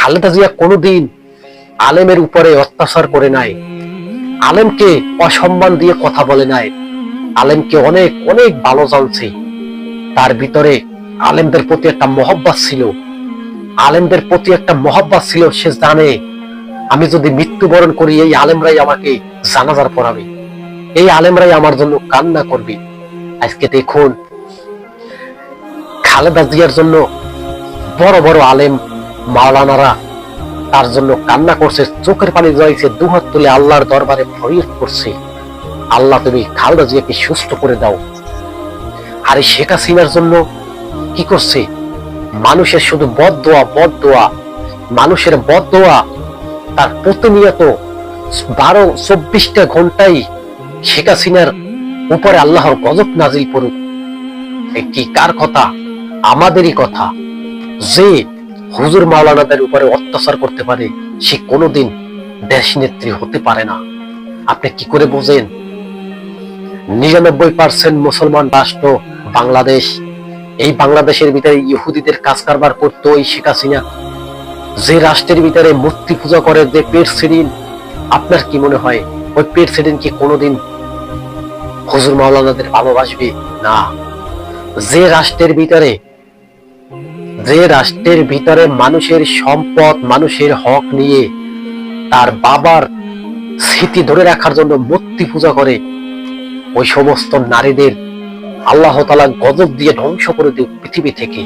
খালেদা জিয়া কোনোদিন আলেমের উপরে অত্যাচার করে নাই, আলেমকে অসম্মান দিয়ে কথা বলে নাই, আলেমকে অনেক অনেক ভালো জানছে। তার ভিতরে আলেমদের প্রতি একটা মহব্বত ছিল, আলেমদের প্রতি একটা মহব্বত ছিল। সে জানে আমি যদি মৃত্যুবরণ করি এই আলেমরাই আমাকে জানাজার পড়াবে, এই আলেমরাই আমার জন্য কান্না করবে। আজকে দেখুন খালেদা জিয়ার জন্য বড় বড় আলেম মাওলানারা তার জন্য কান্না করছে, চোখের পানি জড়াইছে, দুহাত তুলে আল্লাহর দরবারে ফরিয়াদ করছে, আল্লাহ তুমি খালেদা জিয়াকে সুস্থ করে দাও। আর এই শেখ হাসিনার জন্য কি করছে? মানুষের শুধু বদদোয়া বদদোয়া, মানুষের বদদোয়া। তার প্রতিনিয়ত 12-24টা ঘন্টাই শেখ হাসিনার উপরে আল্লাহর গজব নাজিল করুক। কি কার কথা? আমাদেরই কথা। যে হুজুর মাওলানাদের উপরে অত্যাচার করতে পারে সে কোনোদিন দেশ নেত্রী হতে পারে না। আপনি কি করে বোঝেন? 99% মুসলমান রাষ্ট্র বাংলাদেশ, এই বাংলাদেশের ভিতরে ইহুদিদের কাজ কারবার করতো ওই শেখ হাসিনা। যে রাষ্ট্রের ভিতরে মূর্তি পূজা করে, যে প্রেসিডেন্ট, আপনার কি মনে হয় ওই প্রেসিডেন্ট কি কোনোদিন হুজুর মাওলানাদের ভালোবাসবে? না। যে রাষ্ট্রের ভিতরে মানুষের সম্পদ, মানুষের হক নিয়ে তার বাবার স্মৃতি ধরে রাখার জন্য মূর্তি পূজা করে, ওই সমস্ত নারীদের আল্লাহ তাআলা গজব দিয়ে ধ্বংস করে দিক পৃথিবী থেকে।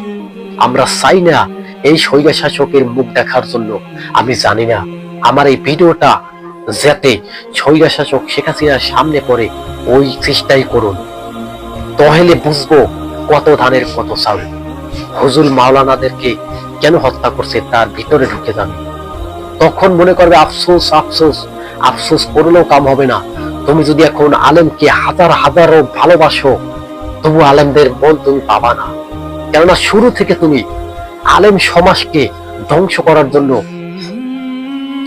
আমরা চাই না এই স্বৈরা শাসকের মুখ দেখার জন্য। আমি জানি না আমার এই ভিডিওটা যাতে স্বৈরা শাসক শেখ হাসিনার সামনে পড়ে, ওই চেষ্টাই করুন, তাহলে বুঝবো কত ধানের কত চাল। হুজুর মাওলানাদেরকে কেন হত্যা করছে তার ভিতরে ঢুকে যাবে, তখন মনে করবে আফসোস আফসোস। আফসোস করলেও কাম হবে না। তুমি যদি এখন আলেমকে হাজার হাজারও ভালোবাসো, তবু আলেমদের মন তুমি পাবা না। কেননা শুরু থেকে তুমি আলেম সমাজকে ধ্বংস করার জন্য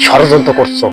ষড়যন্ত্র করছো।